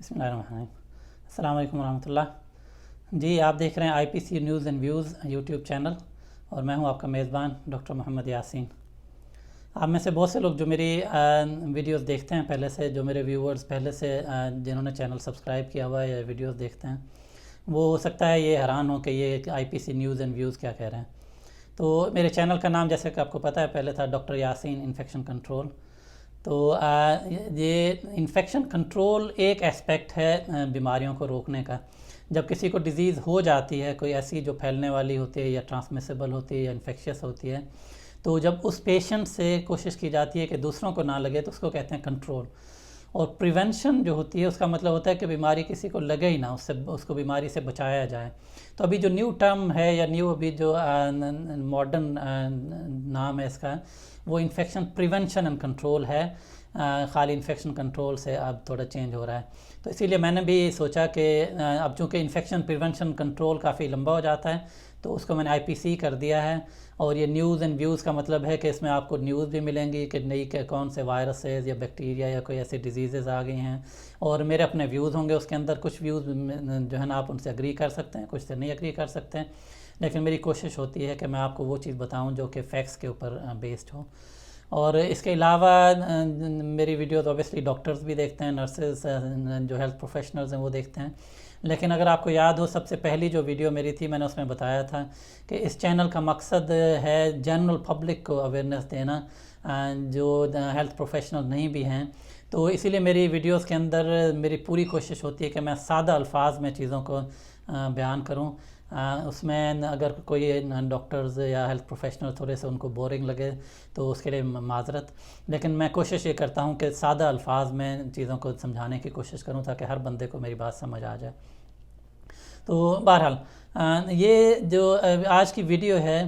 بسم اللہ الرحمن الرحیم۔ السلام علیکم ورحمۃ اللہ۔ جی آپ دیکھ رہے ہیں IPC news and views YouTube channel, اور میں ہوں آپ کا میزبان ڈاکٹر محمد یاسین۔ آپ میں سے بہت سے لوگ جو میری ویڈیوز دیکھتے ہیں پہلے سے، جو میرے ویورز پہلے سے جنہوں نے چینل سبسکرائب کیا ہوا ہے یا ویڈیوز دیکھتے ہیں، وہ ہو سکتا ہے یہ حیران ہو کہ یہ آئی پی سی نیوز اینڈ ویوز کیا کہہ رہے ہیں۔ تو میرے چینل کا نام جیسے کہ آپ کو پتہ ہے پہلے تھا ڈاکٹر یاسین انفیکشن کنٹرول۔ تو یہ انفیکشن کنٹرول ایک اسپیکٹ ہے بیماریوں کو روکنے کا۔ جب کسی کو ڈیزیز ہو جاتی ہے، کوئی ایسی جو پھیلنے والی ہوتی ہے یا ٹرانسمیسیبل ہوتی ہے یا انفیکشیس ہوتی ہے، تو جب اس پیشنٹ سے کوشش کی جاتی ہے کہ دوسروں کو نہ لگے تو اس کو کہتے ہیں کنٹرول۔ اور پریونشن جو ہوتی ہے اس کا مطلب ہوتا ہے کہ بیماری کسی کو لگے ہی نہ، اس کو بیماری سے بچایا جائے۔ تو ابھی جو نیو ٹرم ہے یا نیو ابھی جو ماڈرن نام ہے اس کا، وہ انفیکشن پریونشن اینڈ کنٹرول ہے۔ خالی انفیکشن کنٹرول سے اب تھوڑا چینج ہو رہا ہے۔ تو اسی لیے میں نے بھی سوچا کہ اب چونکہ انفیکشن پریونشن کنٹرول کافی لمبا ہو جاتا ہے تو اس کو میں نے آئی پی سی کر دیا ہے۔ اور یہ نیوز اینڈ ویوز کا مطلب ہے کہ اس میں آپ کو نیوز بھی ملیں گی کہ نئی کہ کون سے وائرسز یا بیکٹیریا یا کوئی ایسی ڈیزیزز آ گئی ہیں، اور میرے اپنے ویوز ہوں گے اس کے اندر۔ کچھ ویوز جو ہے نا آپ ان سے اگری کر سکتے ہیں، کچھ سے نہیں اگری کر سکتے ہیں، لیکن میری کوشش ہوتی ہے کہ میں آپ کو وہ چیز بتاؤں جو کہ فیکٹس کے اوپر بیسڈ ہو۔ اور اس کے علاوہ میری ویڈیوز اوبیسلی ڈاکٹرز بھی دیکھتے ہیں، نرسز جو ہیلتھ پروفیشنلز ہیں وہ دیکھتے ہیں۔ لیکن اگر آپ کو یاد ہو سب سے پہلی جو ویڈیو میری تھی، میں نے اس میں بتایا تھا کہ اس چینل کا مقصد ہے جنرل پبلک کو اویئرنیس دینا، جو ہیلتھ پروفیشنل نہیں بھی ہیں۔ تو اسی لیے میری ویڈیوز کے اندر میری پوری کوشش ہوتی ہے کہ میں سادہ الفاظ میں چیزوں کو بیان کروں۔ اس میں اگر کوئی ڈاکٹرز یا ہیلتھ پروفیشنل تھوڑے سے ان کو بورنگ لگے تو اس کے لیے معذرت، لیکن میں کوشش یہ کرتا ہوں کہ سادہ الفاظ میں چیزوں کو سمجھانے کی کوشش کروں تاکہ ہر بندے کو میری بات سمجھ آ جائے۔ تو بہرحال یہ جو آج کی ویڈیو ہے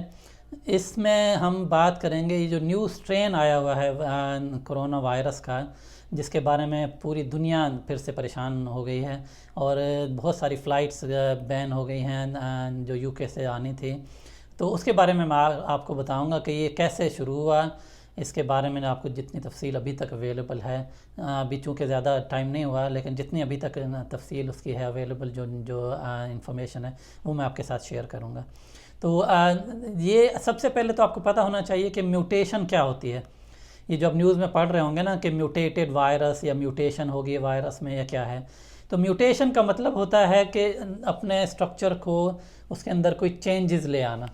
اس میں ہم بات کریں گے یہ جو نیو اسٹرین آیا ہوا ہے کرونا وائرس کا، جس کے بارے میں پوری دنیا پھر سے پریشان ہو گئی ہے، اور بہت ساری فلائٹس بین ہو گئی ہیں جو یو کے سے آنی تھی۔ تو اس کے بارے میں آپ کو بتاؤں گا کہ یہ کیسے شروع ہوا۔ اس کے بارے میں آپ کو جتنی تفصیل ابھی تک اویلیبل ہے، ابھی چونکہ زیادہ ٹائم نہیں ہوا، لیکن جتنی ابھی تک تفصیل اس کی ہے اویلیبل، جو انفارمیشن ہے وہ میں آپ کے ساتھ شیئر کروں گا۔ تو یہ سب سے پہلے تو آپ کو پتہ ہونا چاہیے کہ میوٹیشن کیا ہوتی ہے۔ یہ جو آپ نیوز میں پڑھ رہے ہوں گے نا کہ میوٹیٹڈ وائرس یا میوٹیشن ہوگی وائرس میں یا کیا ہے، تو میوٹیشن کا مطلب ہوتا ہے کہ اپنے اسٹرکچر کو اس کے اندر کوئی چینجز لے آنا،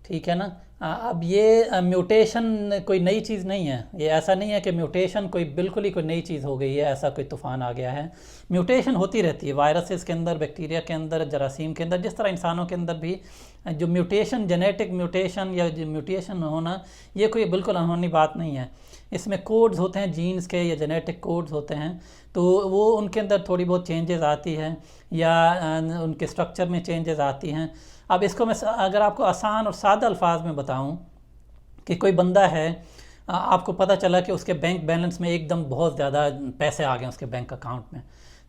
ٹھیک ہے نا۔ اب یہ میوٹیشن کوئی نئی چیز نہیں ہے، یہ ایسا نہیں ہے کہ میوٹیشن کوئی بالکل ہی کوئی نئی چیز ہو گئی ہے، ایسا کوئی طوفان آ گیا ہے۔ میوٹیشن ہوتی رہتی ہے وائرسز کے اندر، بیکٹیریا کے اندر، جراثیم کے اندر، جس طرح انسانوں کے اندر بھی جو میوٹیشن، جینیٹک میوٹیشن یا میوٹیشن ہونا، یہ کوئی بالکل انہونی بات نہیں ہے۔ اس میں کوڈز ہوتے ہیں جینز کے یا جینیٹک کوڈز ہوتے ہیں، تو وہ ان کے اندر تھوڑی بہت چینجز آتی ہیں یا ان کے اسٹرکچر میں چینجز آتی ہیں۔ اب اس کو میں اگر آپ کو آسان اور سادہ الفاظ میں بتاؤں کہ کوئی بندہ ہے، آپ کو پتہ چلا کہ اس کے بینک بیلنس میں ایک دم بہت زیادہ پیسے آ گئے اس کے بینک اکاؤنٹ میں،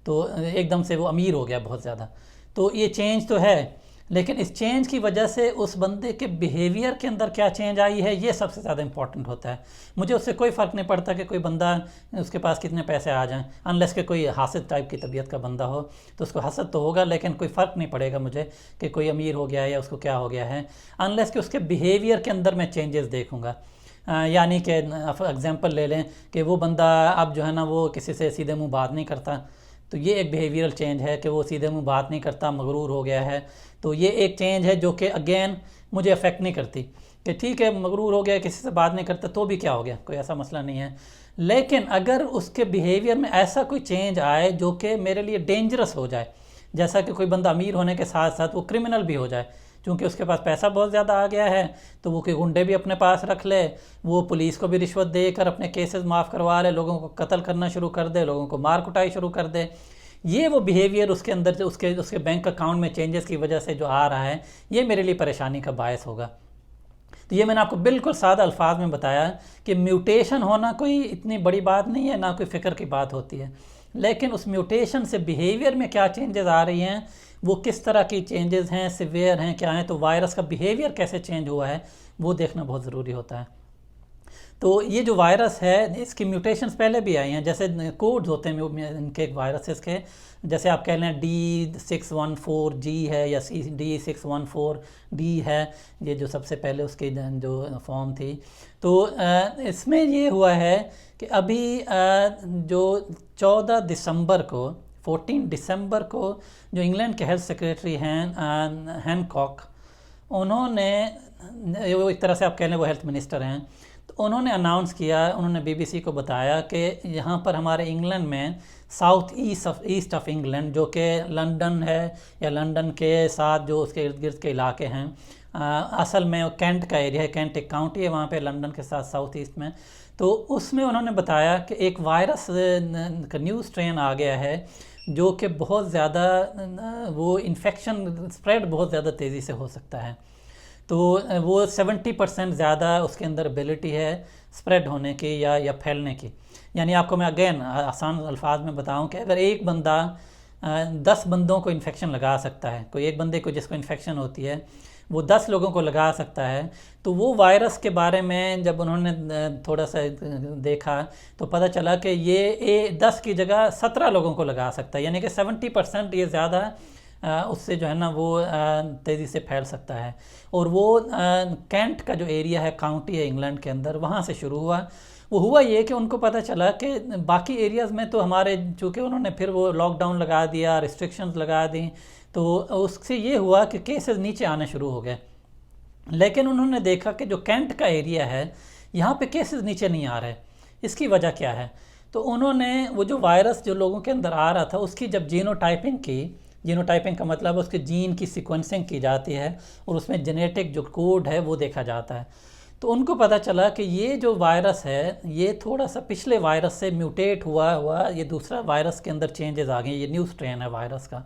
تو ایک دم سے وہ امیر ہو گیا بہت زیادہ۔ تو یہ چینج تو ہے، لیکن اس چینج کی وجہ سے اس بندے کے بیہیویئر کے اندر کیا چینج آئی ہے، یہ سب سے زیادہ امپورٹنٹ ہوتا ہے۔ مجھے اس سے کوئی فرق نہیں پڑتا کہ کوئی بندہ اس کے پاس کتنے پیسے آ جائیں، انلیس کہ کوئی حاسد ٹائپ کی طبیعت کا بندہ ہو تو اس کو حسد تو ہوگا، لیکن کوئی فرق نہیں پڑے گا مجھے کہ کوئی امیر ہو گیا ہے یا اس کو کیا ہو گیا ہے، انلیس کہ اس کے بیہیویئر کے اندر میں چینجز دیکھوں گا۔ یعنی کہ اگزامپل لے لیں کہ وہ بندہ اب جو ہے نا وہ کسی سے سیدھے منہ بات نہیں کرتا، تو یہ ایک بیہیویئرل چینج ہے کہ وہ سیدھے منہ بات نہیں کرتا، مغرور ہو گیا ہے۔ تو یہ ایک چینج ہے جو کہ اگین مجھے افیکٹ نہیں کرتی کہ ٹھیک ہے مغرور ہو گیا، کسی سے بات نہیں کرتا تو بھی کیا ہو گیا، کوئی ایسا مسئلہ نہیں ہے۔ لیکن اگر اس کے بیہیویئر میں ایسا کوئی چینج آئے جو کہ میرے لیے ڈینجرس ہو جائے، جیسا کہ کوئی بندہ امیر ہونے کے ساتھ ساتھ وہ کرمنل بھی ہو جائے، چونکہ اس کے پاس پیسہ بہت زیادہ آ گیا ہے تو وہ کوئی گنڈے بھی اپنے پاس رکھ لے، وہ پولیس کو بھی رشوت دے کر اپنے کیسز معاف کروا لے، لوگوں کو قتل کرنا شروع کر دے، لوگوں کو مار کٹائی شروع کر دے، یہ وہ بیہیویئر اس کے اندر اس کے بینک اکاؤنٹ میں چینجز کی وجہ سے جو آ رہا ہے، یہ میرے لیے پریشانی کا باعث ہوگا۔ تو یہ میں نے آپ کو بالکل سادہ الفاظ میں بتایا کہ میوٹیشن ہونا کوئی اتنی بڑی بات نہیں ہے، نہ کوئی فکر کی بات ہوتی ہے، لیکن اس میوٹیشن سے بیہیویئر میں کیا چینجز آ رہی ہیں، وہ کس طرح کی چینجز ہیں، سیویئر ہیں، کیا ہیں، تو وائرس کا بیہیویئر کیسے چینج ہوا ہے وہ دیکھنا بہت ضروری ہوتا ہے۔ تو یہ جو وائرس ہے اس کی میوٹیشنز پہلے بھی آئی ہیں، جیسے کوڈز ہوتے ہیں ان کے وائرسز کے، جیسے آپ کہہ لیں D614G ہے یا D614D ہے، یہ جو سب سے پہلے اس کی جو فارم تھی. تو اس میں یہ ہوا ہے کہ ابھی جو 14 دسمبر کو 14 دسمبر کو جو انگلینڈ کے ہیلتھ سیکریٹری ہیں ہینکاک، انہوں نے، ایک طرح سے آپ کہہ لیں وہ ہیلتھ منسٹر ہیں، تو انہوں نے اناؤنس کیا، انہوں نے BBC کو بتایا کہ یہاں پر ہمارے انگلینڈ میں ساؤتھ ایسٹ آف انگلینڈ، جو کہ لنڈن ہے یا لنڈن کے ساتھ جو اس کے ارد گرد کے علاقے ہیں، اصل میں کینٹ کا ایریا ہے، کینٹ ایک کاؤنٹی ہے وہاں پہ لنڈن کے ساتھ ساؤتھ ایسٹ میں. تو اس میں انہوں نے بتایا کہ ایک وائرس کا نیو اسٹرین آ گیا ہے جو کہ بہت زیادہ وہ انفیکشن اسپریڈ بہت زیادہ تیزی سے ہو سکتا ہے. تو وہ 70% زیادہ اس کے اندر ایبلٹی ہے اسپریڈ ہونے کی یا پھیلنے کی. یعنی آپ کو میں اگین آسان الفاظ میں بتاؤں کہ اگر ایک بندہ 10 بندوں کو انفیکشن لگا سکتا ہے، کوئی ایک بندے کو جس کو انفیکشن ہوتی ہے وہ 10 لوگوں کو لگا سکتا ہے، تو وہ وائرس کے بارے میں جب انہوں نے تھوڑا سا دیکھا تو پتہ چلا کہ یہ 10 کی جگہ 17 لوگوں کو لگا سکتا ہے، یعنی کہ 70% یہ زیادہ اس سے جو ہے نا وہ تیزی سے پھیل سکتا ہے. اور وہ کینٹ کا جو ایریا ہے، کاؤنٹی ہے انگلینڈ کے اندر، وہاں سے شروع ہوا. وہ ہوا یہ کہ ان کو پتہ چلا کہ باقی ایریاز میں تو ہمارے، چونکہ انہوں نے پھر وہ لاک ڈاؤن لگا دیا، ریسٹرکشنز لگا دیں، تو اس سے یہ ہوا کہ کیسز نیچے آنے شروع ہو گئے. لیکن انہوں نے دیکھا کہ جو کینٹ کا ایریا ہے یہاں پہ کیسز نیچے نہیں آ رہے، اس کی وجہ کیا ہے؟ تو انہوں نے وہ جو وائرس جو لوگوں کے اندر آ رہا تھا اس کی جب جینوٹائپنگ کی، جینوٹائپنگ کا مطلب اس کے جین کی سیکوینسنگ کی جاتی ہے اور اس میں جینیٹک جو کوڈ ہے وہ دیکھا جاتا ہے. تو ان کو پتہ چلا کہ یہ جو وائرس ہے یہ تھوڑا سا پچھلے وائرس سے میوٹیٹ ہوا یہ دوسرا وائرس کے اندر چینجز آ گئے، یہ نیو اسٹرین ہے وائرس کا.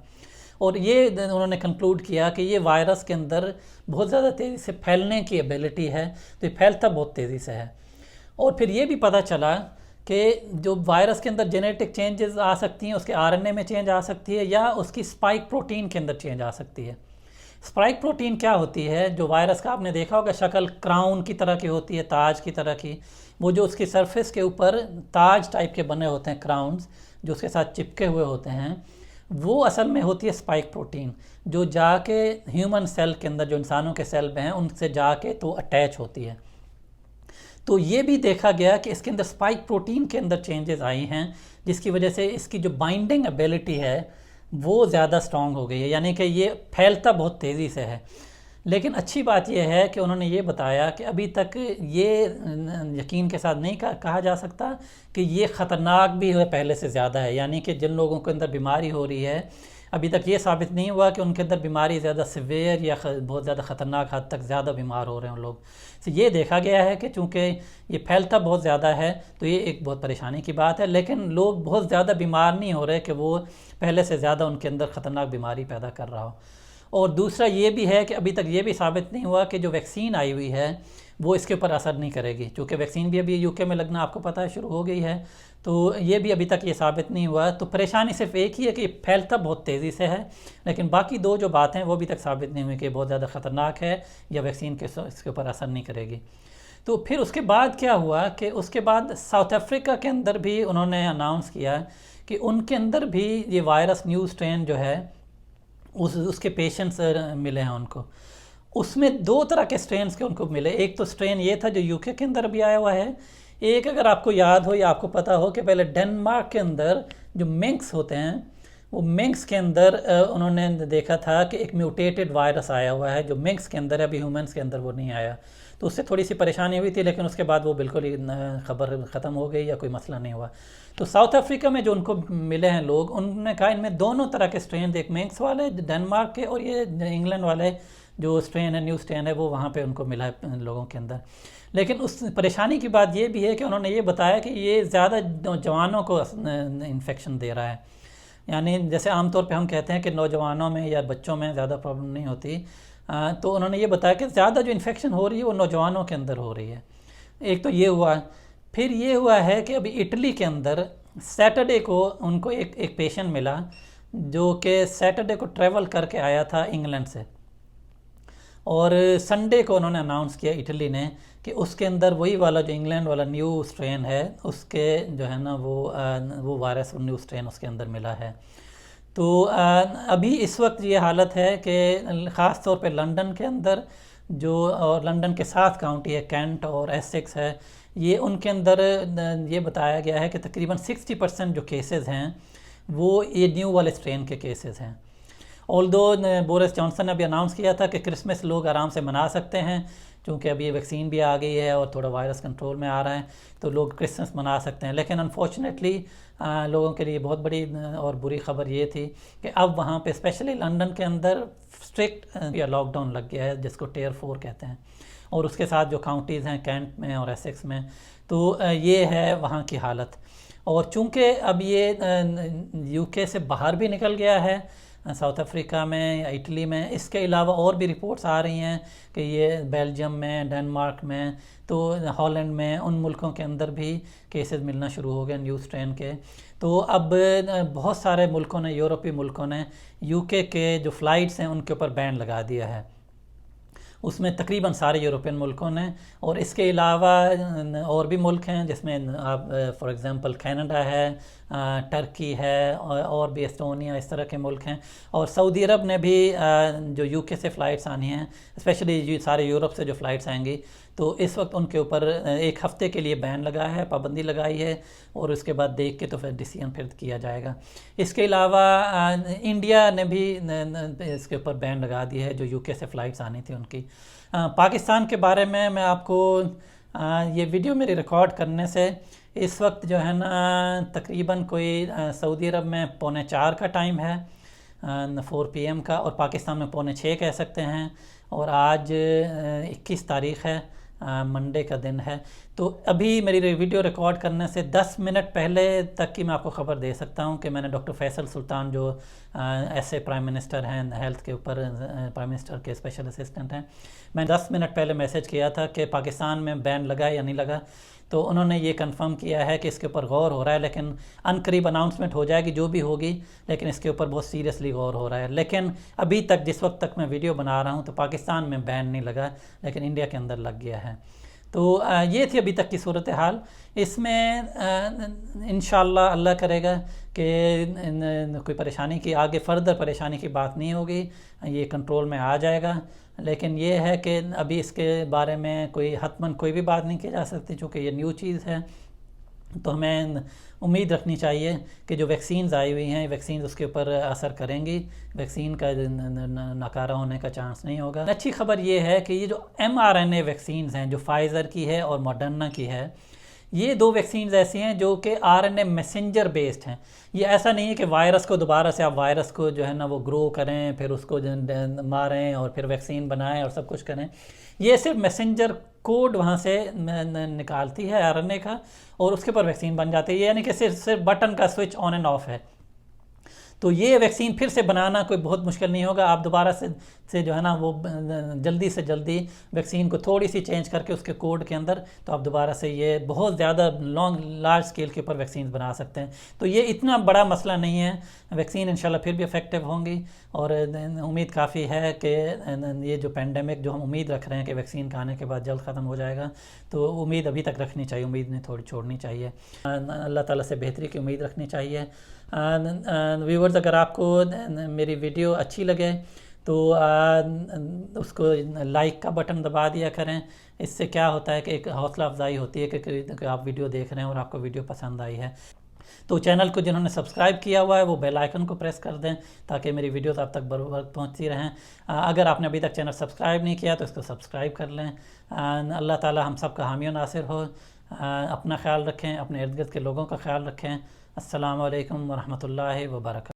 اور یہ انہوں نے کنکلوڈ کیا کہ یہ وائرس کے اندر بہت زیادہ تیزی سے پھیلنے کی ایبلٹی ہے، تو یہ پھیلتا بہت تیزی سے ہے. اور پھر یہ بھی پتہ چلا کہ جو وائرس کے اندر جینیٹک چینجز آ سکتی ہیں، اس کے RNA میں چینج آ سکتی ہے یا اس کی اسپائک پروٹین کے اندر چینج آ سکتی ہے. اسپائک پروٹین کیا ہوتی ہے؟ جو وائرس کا آپ نے دیکھا ہوگا شکل کراؤن کی طرح کی ہوتی ہے، تاج کی طرح کی، وہ جو اس کی سرفیس کے اوپر تاج ٹائپ کے بنے ہوتے ہیں کراؤنز جو اس کے ساتھ چپکے ہوئے ہوتے ہیں، وہ اصل میں ہوتی ہے اسپائک پروٹین، جو جا کے ہیومن سیل کے اندر، جو انسانوں کے سیل میں ہیں، ان سے جا کے تو اٹیچ ہوتی ہے. تو یہ بھی دیکھا گیا کہ اس کے اندر اسپائک پروٹین کے اندر چینجز آئی ہیں، جس کی وجہ سے اس کی جو بائنڈنگ ایبلٹی ہے وہ زیادہ سٹرونگ ہو گئی ہے، یعنی کہ یہ پھیلتا بہت تیزی سے ہے. لیکن اچھی بات یہ ہے کہ انہوں نے یہ بتایا کہ ابھی تک یہ یقین کے ساتھ نہیں کہا جا سکتا کہ یہ خطرناک بھی ہے پہلے سے زیادہ ہے، یعنی کہ جن لوگوں کے اندر بیماری ہو رہی ہے ابھی تک یہ ثابت نہیں ہوا کہ ان کے اندر بیماری زیادہ سیویئر یا بہت زیادہ خطرناک حد تک زیادہ بیمار ہو رہے ہیں لوگ. تو یہ دیکھا گیا ہے کہ چونکہ یہ پھیلتا بہت زیادہ ہے تو یہ ایک بہت پریشانی کی بات ہے، لیکن لوگ بہت زیادہ بیمار نہیں ہو رہے کہ وہ پہلے سے زیادہ ان کے اندر خطرناک بیماری پیدا کر رہا ہو. اور دوسرا یہ بھی ہے کہ ابھی تک یہ بھی ثابت نہیں ہوا کہ جو ویکسین آئی ہوئی ہے وہ اس کے اوپر اثر نہیں کرے گی، چونکہ ویکسین بھی ابھی UK میں لگنا آپ کو پتہ ہے شروع ہو گئی ہے، تو یہ بھی ابھی تک یہ ثابت نہیں ہوا. تو پریشانی صرف ایک ہی ہے کہ یہ پھیلتا بہت تیزی سے ہے، لیکن باقی دو جو باتیں وہ ابھی تک ثابت نہیں ہوئی کہ بہت زیادہ خطرناک ہے یا ویکسین اس کے اوپر اثر نہیں کرے گی. تو پھر اس کے بعد کیا ہوا کہ اس کے بعد ساؤتھ افریقہ کے اندر بھی انہوں نے اناؤنس کیا کہ ان کے اندر بھی یہ وائرس نیو اسٹرین جو ہے اس کے پیشنٹس ملے ہیں ان کو. اس میں 2 طرح کے سٹرینز کے ان کو ملے. ایک تو سٹرین یہ تھا جو UK کے اندر بھی آیا ہوا ہے. ایک اگر آپ کو یاد ہو یا آپ کو پتہ ہو کہ پہلے ڈنمارک کے اندر جو منکس ہوتے ہیں، وہ منکس کے اندر انہوں نے دیکھا تھا کہ ایک میوٹیٹڈ وائرس آیا ہوا ہے جو منکس کے اندر ہے، ابھی ہیومنس کے اندر وہ نہیں آیا. تو اس سے تھوڑی سی پریشانی ہوئی تھی، لیکن اس کے بعد وہ بالکل ہی خبر ختم ہو گئی یا کوئی مسئلہ نہیں ہوا. تو ساؤتھ افریقہ میں جو ان کو ملے ہیں لوگ، انہوں نے کہا ان میں دونوں طرح کے سٹرین، ایک منکس والے ڈنمارک کے اور یہ انگلینڈ والے جو سٹرین ہے، نیو سٹرین ہے، وہ وہاں پہ ان کو ملا ہے لوگوں کے اندر. لیکن اس پریشانی کی بات یہ بھی ہے کہ انہوں نے یہ بتایا کہ یہ زیادہ نوجوانوں کو انفیکشن دے رہا ہے. یعنی جیسے عام طور پہ ہم کہتے ہیں کہ نوجوانوں میں یا بچوں میں زیادہ پرابلم نہیں ہوتی، تو انہوں نے یہ بتایا کہ زیادہ جو انفیکشن ہو رہی ہے وہ نوجوانوں کے اندر ہو رہی ہے. ایک تو یہ ہوا. پھر یہ ہوا ہے کہ ابھی اٹلی کے اندر سیٹرڈے کو ان کو ایک پیشنٹ ملا جو کہ سیٹرڈے کو ٹریول کر کے آیا تھا انگلینڈ سے. اور سنڈے کو انہوں نے اناؤنس کیا اٹلی نے کہ اس کے اندر وہی والا جو انگلینڈ والا نیو اسٹرین ہے اس کے جو ہے نا وہ وائرس اور نیو اسٹرین اس کے اندر ملا ہے. تو ابھی اس وقت یہ حالت ہے کہ خاص طور پہ لنڈن کے اندر جو اور لنڈن کے ساتھ کاؤنٹی ہے کینٹ اور ایسیکس ہے، یہ ان کے اندر یہ بتایا گیا ہے کہ تقریباً 60% جو کیسز ہیں وہ یہ نیو والے اسٹرین کے کیسز ہیں. آلدو بورس جانسن نے ابھی اناؤنس کیا تھا کہ کرسمس لوگ آرام سے منا سکتے ہیں چونکہ ابھی یہ ویکسین بھی آ گئی ہے اور تھوڑا وائرس کنٹرول میں آ رہا ہے تو لوگ کرسمس منا سکتے ہیں. لیکن انفارچونیٹلی لوگوں کے لیے بہت بڑی اور بری خبر یہ تھی کہ اب وہاں پہ اسپیشلی لنڈن کے اندر اسٹرکٹ لاک ڈاؤن لگ گیا ہے جس کو ٹیئر 4 کہتے ہیں، اور اس کے ساتھ جو کاؤنٹیز ہیں کینٹ میں اور ایسیکس میں. تو یہ ہے وہاں کی حالت. اور چونکہ اب یہ یو کے سے باہر بھی نکل گیا ہے، ساؤتھ افریقہ میں یا اٹلی میں، اس کے علاوہ اور بھی رپورٹس آ رہی ہیں کہ یہ بیلجیم میں، ڈنمارک میں، تو ہالینڈ میں، ان ملکوں کے اندر بھی کیسز ملنا شروع ہو گئے نیو اسٹرین کے. تو اب بہت سارے ملکوں نے، یورپی ملکوں نے یو کے جو فلائٹس ہیں ان کے اوپر بین لگا دیا ہے، اس میں تقریباً سارے یورپین ملکوں نے. اور اس کے علاوہ اور بھی ملک ہیں جس میں آپ فار ایگزامپل کینیڈا ہے، ٹرکی ہے، اور بھی ایسٹونیا، اس طرح کے ملک ہیں. اور سعودی عرب نے بھی جو یو کے سے فلائٹس آنی ہیں، اسپیشلی سارے یورپ سے جو فلائٹس آئیں گی، تو اس وقت ان کے اوپر 1 ہفتے کے لیے بین لگا ہے، پابندی لگائی ہے، اور اس کے بعد دیکھ کے تو پھر ڈیسیژن پھر کیا جائے گا. اس کے علاوہ انڈیا نے بھی اس کے اوپر بین لگا دی ہے جو یو کے سے فلائٹس آنی تھی ان کی. پاکستان کے بارے میں آپ کو یہ ویڈیو میری ریکارڈ کرنے سے اس وقت جو ہے نا تقریباً کوئی سعودی عرب میں 3:45 کا ٹائم ہے، 4 PM کا، اور پاکستان میں 5:45 کہہ سکتے ہیں. اور آج 21 تاریخ ہے، منڈے کا دن ہے. تو ابھی میری ویڈیو ریکارڈ کرنے سے 10 منٹ پہلے تک کی میں آپ کو خبر دے سکتا ہوں کہ میں نے ڈاکٹر فیصل سلطان جو ایسے پرائم منسٹر ہیں ہیلتھ کے اوپر، پرائم منسٹر کے اسپیشل اسسٹنٹ ہیں، میں 10 منٹ پہلے میسج کیا تھا کہ پاکستان میں بین لگا یا نہیں لگا. تو انہوں نے یہ کنفرم کیا ہے کہ اس کے اوپر غور ہو رہا ہے، لیکن ان قریب اناؤنسمنٹ ہو جائے گی جو بھی ہوگی، لیکن اس کے اوپر بہت سیریسلی غور ہو رہا ہے. لیکن ابھی تک جس وقت تک میں ویڈیو بنا رہا ہوں تو پاکستان میں بین نہیں لگا، لیکن انڈیا کے اندر لگ گیا ہے. تو یہ تھی ابھی تک کی صورتحال. اس میں انشاءاللہ اللہ کرے گا کہ کوئی پریشانی کی آگے فردر پریشانی کی بات نہیں ہوگی، یہ کنٹرول میں آ جائے گا. لیکن یہ ہے کہ ابھی اس کے بارے میں کوئی حتماً کوئی بھی بات نہیں کی جا سکتی چونکہ یہ نیو چیز ہے. تو ہمیں امید رکھنی چاہیے کہ جو ویکسینز آئی ہوئی ہیں، ویکسینز اس کے اوپر اثر کریں گی، ویکسین کا ناکارہ ہونے کا چانس نہیں ہوگا. اچھی خبر یہ ہے کہ یہ جو mRNA ویکسینز ہیں جو فائزر کی ہے اور ماڈرنا کی ہے، یہ 2 ویکسینز ایسی ہیں جو کہ RNA میسنجر بیسڈ ہیں. یہ ایسا نہیں ہے کہ وائرس کو دوبارہ سے آپ وائرس کو جو ہے نا وہ گرو کریں، پھر اس کو ماریں اور پھر ویکسین بنائیں اور سب کچھ کریں. یہ صرف میسنجر کوڈ وہاں سے نکالتی ہے RNA کا، اور اس کے اوپر ویکسین بن جاتی ہے. یعنی کہ صرف بٹن کا سوئچ آن اینڈ آف ہے. تو یہ ویکسین پھر سے بنانا کوئی بہت مشکل نہیں ہوگا. آپ دوبارہ سے جو ہے نا وہ جلدی سے جلدی ویکسین کو تھوڑی سی چینج کر کے اس کے کوڈ کے اندر تو آپ دوبارہ سے یہ بہت زیادہ لارج اسکیل کے اوپر ویکسین بنا سکتے ہیں. تو یہ اتنا بڑا مسئلہ نہیں ہے. ویکسین انشاءاللہ پھر بھی افیکٹو ہوں گی، اور امید کافی ہے کہ یہ جو پینڈیمک جو ہم امید رکھ رہے ہیں کہ ویکسین کا آنے کے بعد جلد ختم ہو جائے گا، تو امید ابھی تک رکھنی چاہیے، امید نہیں تھوڑی چھوڑنی چاہیے. اللہ تعالیٰ سے بہتری کی امید رکھنی چاہیے. ویورز اگر آپ کو میری ویڈیو اچھی لگے تو اس کو لائک کا بٹن دبا دیا کریں. اس سے کیا ہوتا ہے کہ ایک حوصلہ افزائی ہوتی ہے کہ آپ ویڈیو دیکھ رہے ہیں اور آپ کو ویڈیو پسند آئی ہے. تو چینل کو جنہوں نے سبسکرائب کیا ہوا ہے وہ بیل آئیکن کو پریس کر دیں تاکہ میری ویڈیوز آپ تک بر وقت پہنچتی رہیں. اگر آپ نے ابھی تک چینل سبسکرائب نہیں کیا تو اس کو سبسکرائب کر لیں. اللہ تعالی ہم سب کا حامی و ناصر ہو. اپنا خیال رکھیں، اپنے ارد گرد کے لوگوں کا خیال رکھیں. السلام علیکم ورحمۃ اللہ وبرکاتہ.